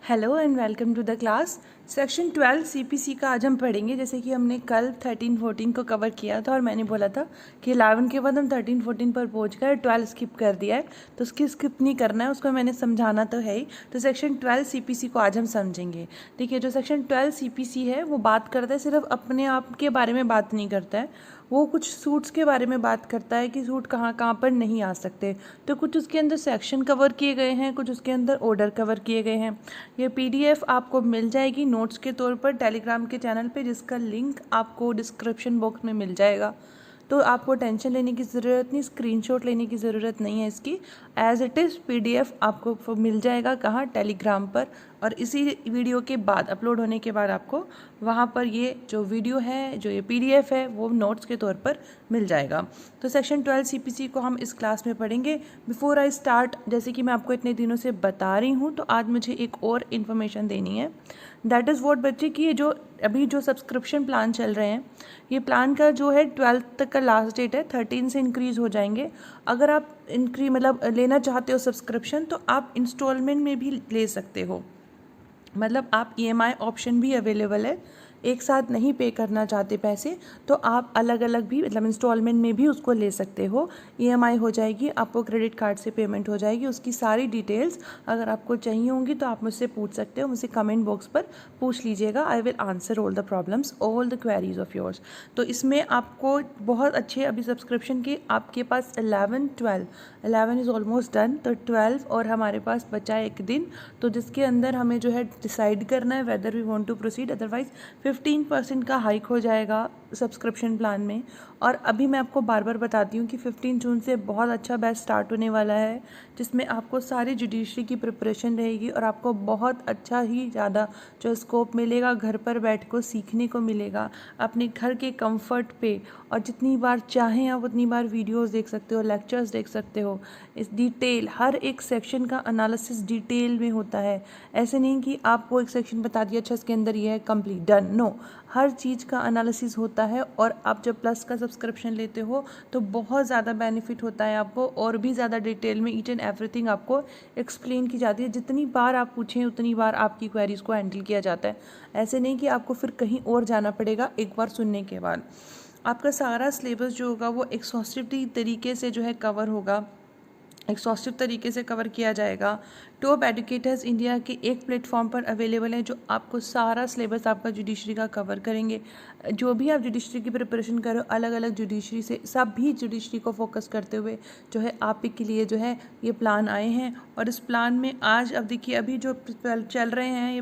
Hello and welcome to the class. Section 12 CPC का आज हम पढ़ेंगे। जैसे कि हमने कल 13-14 को कवर किया था और मैंने बोला था कि 11 के बाद हम 13-14 पर पहुंच गए, 12 स्किप कर दिया है, तो उसकी स्किप नहीं करना है, उसको मैंने समझाना तो है ही। तो सेक्शन 12 सीपीसी को आज हम समझेंगे। देखिए, जो सेक्शन 12 सीपीसी है वो बात करता है, सिर्फ अपने आप के बारे में बात नहीं करता है, वो कुछ सूट्स के बारे में बात करता है कि सूट कहाँ कहाँ पर नहीं आ सकते। तो कुछ उसके अंदर सेक्शन कवर किए गए हैं, कुछ उसके अंदर ऑर्डर कवर किए गए हैं। ये पीडीएफ आपको मिल जाएगी नोट्स के तौर पर टेलीग्राम के चैनल पे, जिसका लिंक आपको डिस्क्रिप्शन बॉक्स में मिल जाएगा। तो आपको टेंशन लेने की ज़रूरत नहीं, स्क्रीनशॉट लेने की ज़रूरत नहीं है इसकी। एज इट इज़ पीडीएफ आपको मिल जाएगा, कहाँ, टेलीग्राम पर। और इसी वीडियो के बाद, अपलोड होने के बाद, आपको वहाँ पर ये जो वीडियो है, जो ये पीडीएफ है, वो नोट्स के तौर पर मिल जाएगा। तो सेक्शन 12 सीपीसी को हम इस क्लास में पढ़ेंगे। बिफोर आई स्टार्ट, जैसे कि मैं आपको इतने दिनों से बता रही हूँ, तो आज मुझे एक और इन्फॉर्मेशन देनी है। दैट इज़ वॉट बच्चे, कि ये जो अभी जो सब्सक्रिप्शन प्लान चल रहे हैं, ये प्लान का जो है 12 तक का लास्ट डेट है, 13 से इंक्रीज़ हो जाएंगे। अगर आप मतलब लेना चाहते हो सब्सक्रिप्शन, तो आप इंस्टॉलमेंट में भी ले सकते हो। मतलब आप ईएमआई ऑप्शन भी अवेलेबल है। एक साथ नहीं पे करना चाहते पैसे, तो आप अलग अलग भी, मतलब इंस्टॉलमेंट में भी उसको ले सकते हो। ईएमआई हो जाएगी, आपको क्रेडिट कार्ड से पेमेंट हो जाएगी। उसकी सारी डिटेल्स अगर आपको चाहिए होंगी तो आप मुझसे पूछ सकते हो, मुझसे कमेंट बॉक्स पर पूछ लीजिएगा। I will answer all the problems, all the queries of yours. तो इसमें आपको बहुत अच्छे अभी सब्सक्रिप्शन के आपके पास 11 इज़ ऑलमोस्ट डन, तो 12 और हमारे पास बचा है एक दिन, तो जिसके अंदर हमें जो है डिसाइड करना है whether we want to proceed. Otherwise 15% का हाइक हो जाएगा सब्सक्रिप्शन प्लान में। और अभी मैं आपको बार बार बताती हूँ कि 15 जून से बहुत अच्छा बैच स्टार्ट होने वाला है, जिसमें आपको सारी जुडिशरी की प्रिपरेशन रहेगी और आपको बहुत अच्छा ही ज़्यादा जो स्कोप मिलेगा, घर पर बैठ को सीखने को मिलेगा अपने घर के कंफर्ट पे। और जितनी बार चाहें आप उतनी बार वीडियोस देख सकते हो, लेक्चर्स देख सकते हो। इस डिटेल हर एक सेक्शन का एनालिसिस डिटेल में होता है। ऐसे नहीं कि आपको एक सेक्शन बता दिया, अच्छा इसके अंदर ये है, कंप्लीट, डन, नो। हर चीज़ का एनालिसिस होता है। और आप जब प्लस का सब्सक्रिप्शन लेते हो तो बहुत ज़्यादा बेनिफिट होता है आपको, और भी ज़्यादा डिटेल में ईच एंड एवरीथिंग आपको एक्सप्लेन की जाती है। जितनी बार आप पूछें उतनी बार आपकी क्वेरीज़ को हैंडल किया जाता है। ऐसे नहीं कि आपको फिर कहीं और जाना पड़ेगा एक बार सुनने के बाद। आपका सारा सिलेबस जो होगा वो एक्सॉस्टिव तरीके से जो है कवर होगा, एक्सॉस्टिव तरीके से कवर किया जाएगा। टॉप एडुकेटर्स इंडिया के एक प्लेटफॉर्म पर अवेलेबल है, जो आपको सारा सिलेबस आपका जुडिशरी का कवर करेंगे। जो भी आप जुडिशरी की प्रिपरेशन करो, अलग अलग जुडिशरी से, सब भी जुडिशरी को फोकस करते हुए जो है आप ही के लिए जो है ये प्लान आए हैं। और इस प्लान में आज, अब देखिए, अभी जो चल रहे हैं ये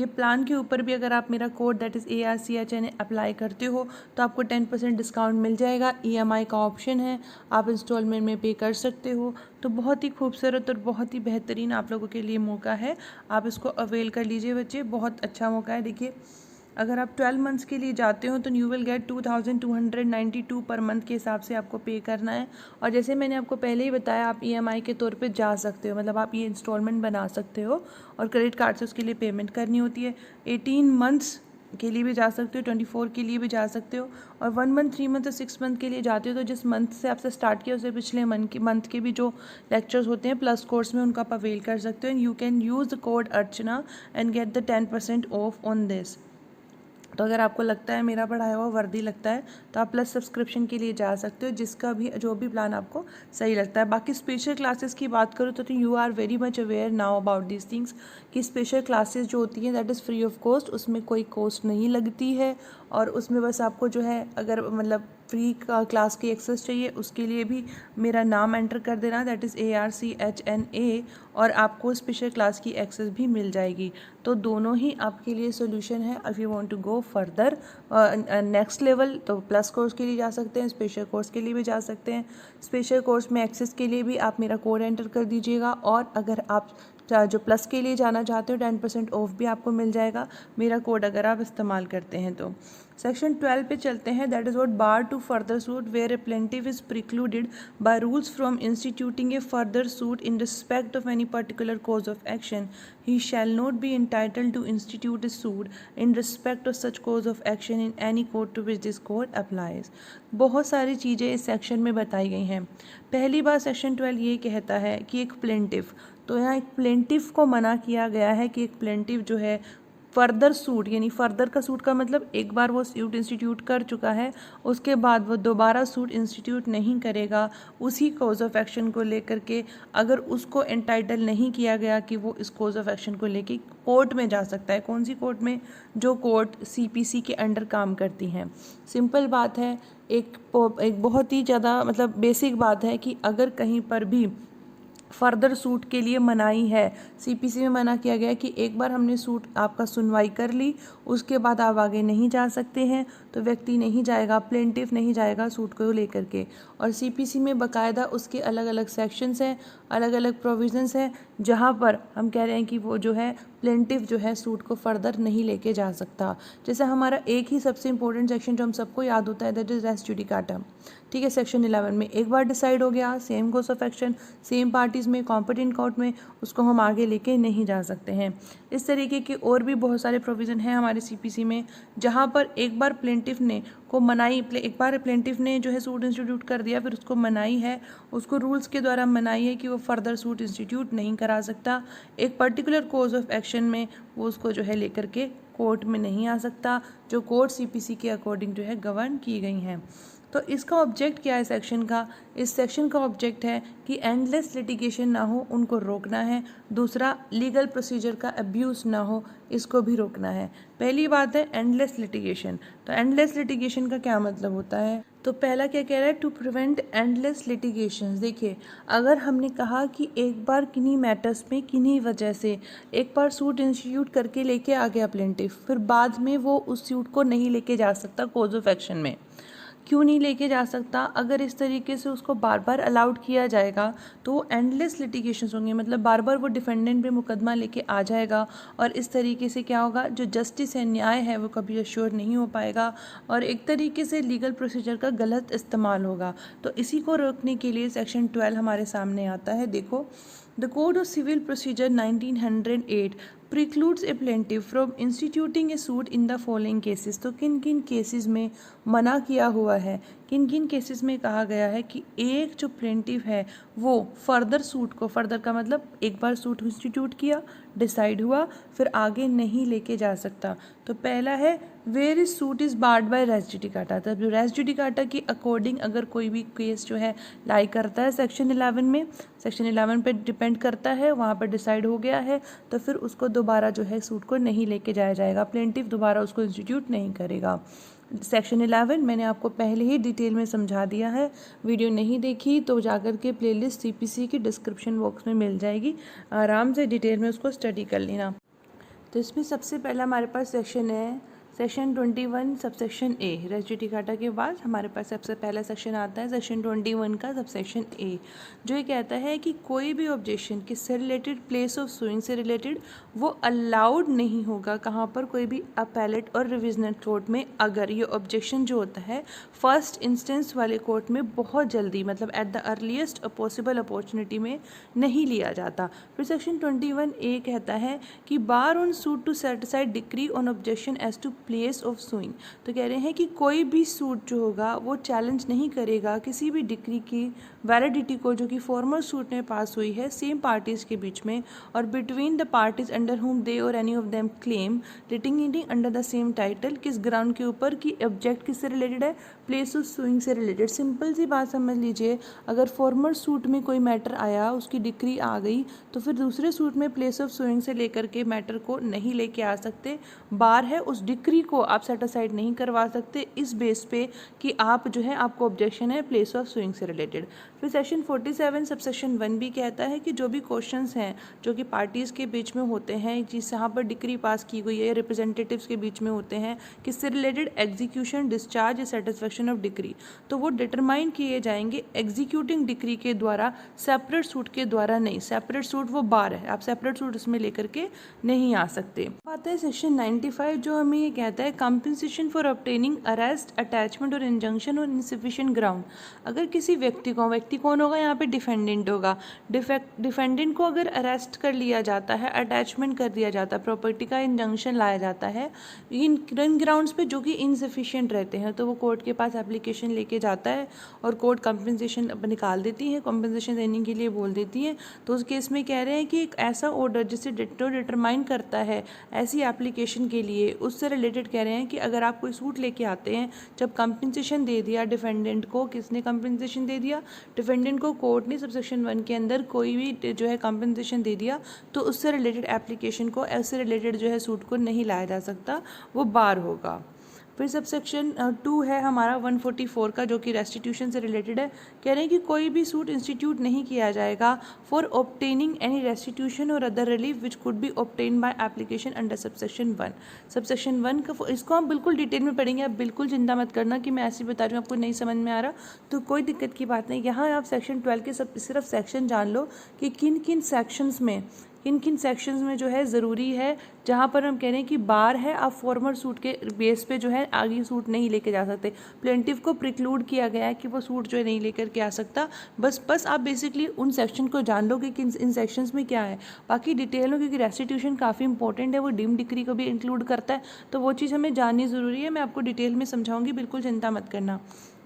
प्लान के ऊपर भी अगर आप मेरा code that is ARCHN apply करते हो तो आपको 10% डिस्काउंट मिल जाएगा। EMI का ऑप्शन है, आप इंस्टॉलमेंट में पे कर सकते हो। तो बहुत ही खूबसूरत और बहुत ही बेहतरीन आप लोगों के लिए मौका है, आप इसको अवेल कर लीजिए बच्चे, बहुत अच्छा मौका है। देखिए, अगर आप 12 मंथ्स के लिए जाते हो तो you will get 2292 per month के हिसाब से आपको पे करना है। और जैसे मैंने आपको पहले ही बताया, आप EMI के तौर पे जा सकते हो, मतलब आप ये इंस्टॉलमेंट बना सकते हो और क्रेडिट कार्ड से उसके लिए पेमेंट करनी होती है। 18 मंथ्स के लिए भी जा सकते हो, 24 के लिए भी जा सकते हो, और 1 मंथ, 3 मंथ और 6 मंथ के लिए जाते हो तो जिस मंथ से आपसे स्टार्ट किया उससे पिछले मंथ के भी जो लेक्चर्स होते हैं प्लस कोर्स में, उनका आप अवेल कर सकते हो। And you can use the code Archana and get the 10% of on this. तो अगर आपको लगता है मेरा पढ़ाया हुआ वर्दी लगता है तो आप प्लस सब्सक्रिप्शन के लिए जा सकते हो, जिसका भी जो भी प्लान आपको सही लगता है। बाकी स्पेशल क्लासेस की बात करूँ तो you are very much aware now about this things, कि स्पेशल क्लासेस जो होती हैं that is free of cost, उसमें कोई कॉस्ट नहीं लगती है। और उसमें बस आपको जो है, अगर मतलब फ्री क्लास की एक्सेस चाहिए, उसके लिए भी मेरा नाम एंटर कर देना, दैट इज़ ARCHNA, और आपको स्पेशल क्लास की एक्सेस भी मिल जाएगी। तो दोनों ही आपके लिए सोल्यूशन है। If you want to go further next level, तो प्लस कोर्स के लिए जा सकते हैं, स्पेशल कोर्स के लिए भी जा सकते हैं। स्पेशल कोर्स में एक्सेस के लिए भी आप मेरा कोड एंटर कर दीजिएगा, और अगर आप जो प्लस के लिए जाना चाहते हो 10% ऑफ भी आपको मिल जाएगा मेरा कोड अगर आप इस्तेमाल करते हैं तो। सेक्शन 12 पे चलते हैं, that is what bar to further suit where a plaintiff is precluded by rules from instituting a further suit in respect of any particular cause of action, he shall not be entitled to institute a suit in respect of such cause of action in any court to which this code applies। बहुत सारी चीज़ें इस section में बताई गई हैं। पहली बात, सेक्शन 12 ये कहता है कि एक प्लेंटिफ, तो यहाँ एक प्लेंटिफ को मना किया गया है कि एक प्लेंटिफ जो है फर्दर सूट, यानी फर्दर का सूट का मतलब एक बार वो सूट इंस्टीट्यूट कर चुका है, उसके बाद वो दोबारा सूट इंस्टीट्यूट नहीं करेगा उसी कॉज ऑफ एक्शन को लेकर के। अगर उसको एंटाइटल नहीं किया गया कि वो इस कॉज ऑफ एक्शन को लेके कोर्ट में जा सकता है। कौन सी कोर्ट में? जो कोर्ट सीपीसी के अंडर काम करती हैं। सिंपल बात है, एक बहुत ही ज़्यादा मतलब बेसिक बात है कि अगर कहीं पर भी फर्दर सूट के लिए मनाही है, सीपीसी में मना किया गया है कि एक बार हमने सूट आपका सुनवाई कर ली, उसके बाद आप आगे नहीं जा सकते हैं, तो व्यक्ति नहीं जाएगा, प्लेंटिफ नहीं जाएगा सूट को लेकर के। और सीपीसी में बाकायदा उसके अलग अलग सेक्शंस हैं, अलग अलग प्रोविजंस हैं, जहाँ पर हम कह रहे हैं कि वो जो है प्लेंटिफ जो है सूट को फर्दर नहीं लेके जा सकता। जैसे हमारा एक ही सबसे इंपॉर्टेंट सेक्शन जो हम सबको याद होता है, दैट इज रेस जुडिकाटा। ठीक है, सेक्शन 11 में एक बार डिसाइड हो गया, same course of action, same parties में, कॉम्पिटेंट कोर्ट में, उसको हम आगे लेके नहीं जा सकते हैं। इस तरीके के और भी बहुत सारे प्रोविज़न हैं हमारे सीपीसी में, जहाँ पर एक बार प्लेंटिफ ने को मनाई, एक बार प्लेंटिफ ने जो है सूट इंस्टीट्यूट कर दिया, फिर उसको मनाई है, उसको रूल्स के द्वारा मनाई है कि वो फर्दर सूट इंस्टीट्यूट नहीं करा सकता। एक पर्टिकुलर कोर्स ऑफ एक्शन में वो उसको जो है लेकर के कोर्ट में नहीं आ सकता, जो कोर्ट सीपीसी के अकॉर्डिंग जो है गवर्न की गई हैं। तो इसका ऑब्जेक्ट क्या है सेक्शन का? इस सेक्शन का ऑब्जेक्ट है कि एंडलेस लिटिगेशन ना हो, उनको रोकना है। दूसरा, लीगल प्रोसीजर का अब्यूज़ ना हो, इसको भी रोकना है। पहली बात है एंडलेस लिटिगेशन। तो एंडलेस लिटिगेशन का क्या मतलब होता है? तो पहला क्या कह रहा है? To prevent endless litigation. देखिए, अगर हमने कहा कि एक बार किन्हीं मैटर्स में किन्हीं वजह से एक बार सूट इंस्टीट्यूट करके लेके आ गया प्लेंटिफ, फिर बाद में वो उस सूट को नहीं लेके जा सकता कोर्स ऑफ एक्शन में। क्यों नहीं लेके जा सकता? अगर इस तरीके से उसको बार बार अलाउड किया जाएगा तो वो एंडलेस लिटिगेशंस होंगे, मतलब बार बार वो डिफेंडेंट पे मुकदमा लेके आ जाएगा, और इस तरीके से क्या होगा, जो जस्टिस है, न्याय है, वो कभी अश्योर नहीं हो पाएगा, और एक तरीके से लीगल प्रोसीजर का गलत इस्तेमाल होगा। तो इसी को रोकने के लिए सेक्शन 12 हमारे सामने आता है। देखो, the code of civil procedure 1908 precludes a plaintiff from instituting a suit in the following cases। तो किन किन केसेस में मना किया हुआ है, किन किन केसेस में कहा गया है कि एक जो प्लेंटिफ है वो फर्दर सूट को, फर्दर का मतलब एक बार सूट इंस्टीट्यूट किया, डिसाइड हुआ, फिर आगे नहीं लेके जा सकता। तो पहला है where is suit is barred by res judicata. तब जो रेस जुडिकाटा की अकॉर्डिंग अगर कोई भी केस जो है लाई करता है सेक्शन 11 में, सेक्शन 11 पे डिपेंड करता है, वहाँ पर डिसाइड हो गया है, तो फिर उसको दोबारा जो है सूट को नहीं लेके जाया जाएगा, प्लेंटिफ दोबारा उसको इंस्टीट्यूट नहीं करेगा। सेक्शन 11 मैंने आपको पहले ही डिटेल में समझा दिया है, वीडियो नहीं देखी तो जाकर के प्लेलिस्ट सीपीसी की डिस्क्रिप्शन बॉक्स में मिल जाएगी, आराम से डिटेल में उसको स्टडी कर लेना। तो इसमें सबसे पहला हमारे पास सेक्शन है सेक्शन 21 सबसेक्शन ए। रेस जुडिकाटा के बाद हमारे पास सबसे पहला सेक्शन आता है सेक्शन 21 का सबसेक्शन ए, जो ये कहता है कि कोई भी ऑब्जेक्शन किससे रिलेटेड, प्लेस ऑफ सुइंग से रिलेटेड, वो अलाउड नहीं होगा कहाँ पर, कोई भी अपैलेट और रिविजनल कोर्ट में, अगर ये ऑब्जेक्शन जो होता है फर्स्ट इंस्टेंस वाले कोर्ट में बहुत जल्दी, मतलब at the earliest possible opportunity में नहीं लिया जाता। फिर सेक्शन 21 ए कहता है कि bar on suit to set aside decree on objection as to place of suing. तो कह रहे हैं कि कोई भी सूट जो होगा वो चैलेंज नहीं करेगा किसी भी डिक्री की वैलिडिटी को जो कि फॉर्मल सूट में पास हुई है सेम पार्टीज के बीच में, और बिटवीन द पार्टीज अंडर हुम दे और any of them claim litigating under the same title, किस ग्राउंड के ऊपर कि ऑब्जेक्ट किससे रिलेटेड है, प्लेस ऑफ सुइंग से रिलेटेड। सिंपल सी बात समझ लीजिए, अगर फॉर्मल सूट में कोई मैटर आया, उसकी डिक्री आ गई, तो फिर दूसरे सूट में प्लेस ऑफ सुइंग से लेकर के मैटर को नहीं लेके आ सकते। बार है, उस डिक्री को आप सेट असाइड नहीं करवा सकते इस बेस पे कि आप जो है आपको ऑब्जेक्शन है प्लेस ऑफ सुइंग से रिलेटेड। फिर सेक्शन 47 सबसेक्शन 1 भी कहता है कि जो भी क्वेश्चंस हैं जो कि पार्टीज़ के बीच में होते हैं, जिस यहाँ पर डिक्री पास की गई है, रिप्रेजेंटेटिव्स के बीच में होते हैं, किससे रिलेटेड, एग्जीक्यूशन, डिस्चार्ज या सेटिस्फेक्शन ऑफ डिक्री, तो वो डिटरमाइन किए जाएंगे एग्जीक्यूटिंग डिक्री के द्वारा, सेपरेट सूट के द्वारा नहीं। सेपरेट सूट वो बार है, आप सेपरेट सूट इसमें लेकर के नहीं आ सकते। बात है सेक्शन 95 जो हमें ये कहता है compensation for obtaining arrest, attachment और इंजंक्शन और इनसफिशिएंट ग्राउंड। अगर किसी व्यक्ति कौन होगा यहाँ पे, डिफेंडेंट होगा। डिफेंडेंट को अगर अरेस्ट कर लिया जाता है, अटैचमेंट कर दिया जाता है, प्रॉपर्टी का इंजंक्शन लाया जाता है इन ग्राउंड्स पे जो कि इनसफिशिएंट रहते हैं, तो वो कोर्ट के पास एप्लीकेशन लेके जाता है और कोर्ट कंपनसेशन निकाल देती है, कंपनसेशन देने के लिए बोल देती है। तो उस केस में कह रहे हैं कि एक ऐसा ऑर्डर जिसे डिटरमाइन करता है ऐसी एप्लीकेशन के लिए, उससे रिलेटेड कह रहे हैं कि अगर आप कोई सूट लेके आते हैं, जब कंपनसेशन दे दिया डिफेंडेंट को, किसने कंपनसेशन दे दिया, डिफेंडेंट को कोर्ट ने सबसेक्शन 1 के अंदर कोई भी जो है कंपनसेशन दे दिया, तो उससे रिलेटेड एप्लीकेशन को, उससे रिलेटेड जो है सूट को नहीं लाया जा सकता, वो बार होगा। फिर सबसेक्शन 2 है हमारा 144 का, जो कि रेस्टिट्यूशन से रिलेटेड है। कह रहे हैं कि कोई भी सूट इंस्टीट्यूट नहीं किया जाएगा फॉर ऑब्टेनिंग एनी रेस्टिट्यूशन और other relief which could be obtain by application under subsection 1। Subsection 1 का इसको हम बिल्कुल डिटेल में पढ़ेंगे, आप बिल्कुल चिंता मत करना कि मैं ऐसे ही बता रही हूँ, आपको नहीं समझ में आ रहा तो कोई दिक्कत की बात नहीं। यहाँ आप सेक्शन 12 के सिर्फ सेक्शन जान लो कि किन किन सेक्शंस में जो है ज़रूरी है, जहाँ पर हम कह रहे हैं कि बार है, आप फॉर्मर सूट के बेस पे जो है आगे सूट नहीं लेके जा सकते। प्लेंटिव को प्रिक्लूड किया गया है कि वो सूट जो है नहीं लेकर के आ सकता। बस आप बेसिकली उन सेक्शन को जान लो कि इन सेक्शंस में क्या है। बाकी डिटेल में, क्योंकि रेस्टिट्यूशन काफ़ी इंपॉर्टेंट है, वो डीम डिक्री को भी इंक्लूड करता है, तो वो चीज़ हमें जाननी ज़रूरी है। मैं आपको डिटेल में समझाऊंगी, बिल्कुल चिंता मत करना,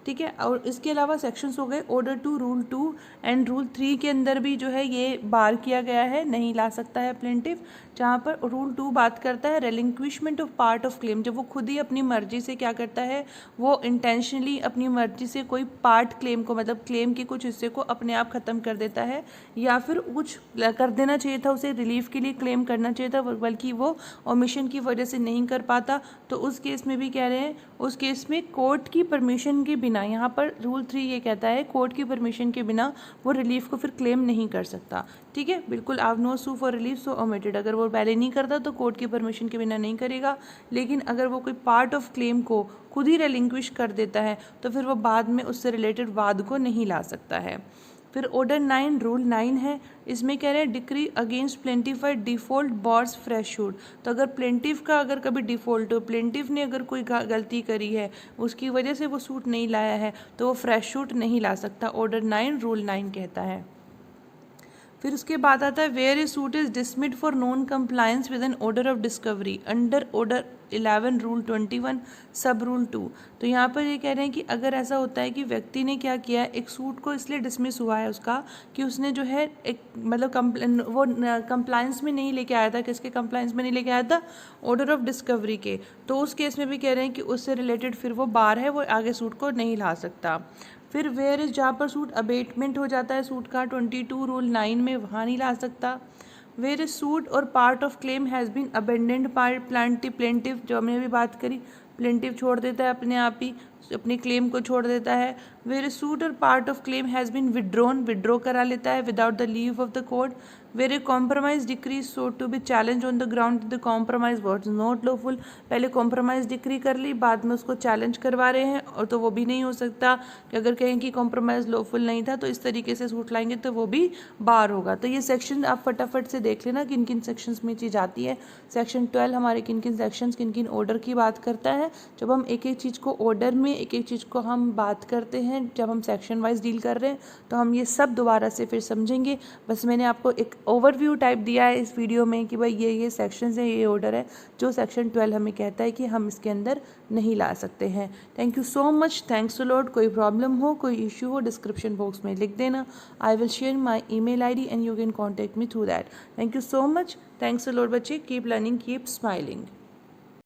ठीक है। और इसके अलावा सेक्शंस हो गए ऑर्डर 2, रूल 2 एंड रूल 3 के अंदर भी जो है ये बार किया गया है, नहीं ला सकता है प्लेंटिव। जहाँ पर रूल 2 बात करता है relinquishment of part of claim, जब वो खुद ही अपनी मर्जी से क्या करता है, वो इंटेंशनली अपनी मर्जी से कोई पार्ट क्लेम को, मतलब क्लेम के कुछ हिस्से को अपने आप ख़त्म कर देता है, या फिर कुछ कर देना चाहिए था, उसे रिलीफ के लिए क्लेम करना चाहिए था, बल्कि वो ओमिशन की वजह से नहीं कर पाता, तो उस केस में भी कह रहे हैं, उस केस में कोर्ट की परमिशन के बिना, यहाँ पर रूल 3 ये कहता है कोर्ट की परमिशन के बिना वो रिलीफ को फिर क्लेम नहीं कर सकता, ठीक है। बिल्कुल आप no sue for relief so omitted, अगर वो पहले नहीं करता तो कोर्ट की परमिशन के बिना नहीं करेगा, लेकिन अगर वो कोई पार्ट ऑफ क्लेम को खुद ही रेलिंक्विश कर देता है तो फिर वो बाद में उससे रिलेटेड वाद को नहीं ला सकता है। फिर ऑर्डर 9, रूल 9 है, इसमें कह रहे हैं decree against plaintiff for default Bohr's fresh suit. तो अगर प्लेंटिव का अगर कभी डिफ़ॉल्ट हो, प्लेंटिव ने अगर कोई गलती करी है, उसकी वजह से वो सूट नहीं लाया है, तो वो फ्रेश सूट नहीं ला सकता, ऑर्डर 9 रूल 9 कहता है। फिर उसके बाद आता है where a suit is dismissed for non compliance with an order of discovery under order 11 rule 21 sub rule 2। तो यहाँ पर ये कह रहे हैं कि अगर ऐसा होता है कि व्यक्ति ने क्या किया, एक सूट को इसलिए डिसमिस हुआ है उसका कि उसने जो है एक मतलब वो कंप्लायंस में नहीं लेके आया था, किसके कंप्लायंस में नहीं लेके आया था, ऑर्डर ऑफ डिस्कवरी के, तो उस केस में भी कह रहे हैं कि उससे रिलेटेड फिर वो बार है, वो आगे सूट को नहीं ला सकता। फिर वेयर इज, जहाँ पर सूट अबेटमेंट हो जाता है सूट का 22 रूल 9 में, वहाँ नहीं ला सकता। वेयर इज सूट और part of claim has been abandoned by plaintiff, जो हमने अभी बात करी, प्लेंटिव छोड़ देता है अपने आप ही, अपने क्लेम को छोड़ देता है। वेयर इज सूट और part of claim has been withdraw करा लेता है without the leave of the court. Where a compromise decree sought to be challenge on the ground the compromise was not lawful, पहले compromise decree कर ली, बाद में उसको चैलेंज करवा रहे हैं, और तो वो भी नहीं हो सकता कि अगर कहें कि कॉम्प्रोमाइज लॉफुल नहीं था तो इस तरीके से सूट लाएंगे तो वो भी बार होगा। तो ये सेक्शन आप फटाफट से देख लेना किन किन सेक्शंस में चीज़ आती है। सेक्शन 12 हमारे किन किन सेक्शंस, किन किन ऑर्डर की बात करता है। जब हम एक एक चीज़ को ऑर्डर में, एक एक चीज़ को हम बात करते हैं, जब हम सेक्शन वाइज डील कर रहे हैं, तो हम ये सब दोबारा से फिर समझेंगे। बस मैंने आपको एक ओवरव्यू टाइप दिया है इस वीडियो में कि भाई ये सेक्शंस हैं, ये ऑर्डर है जो सेक्शन 12 हमें कहता है कि हम इसके अंदर नहीं ला सकते हैं। Thank you so much, thanks a lot. कोई प्रॉब्लम हो, कोई इशू हो, डिस्क्रिप्शन बॉक्स में लिख देना। I will share my email ID and you can contact me through that. Thank you so much. Thanks a lot बच्चे. Keep learning, keep smiling.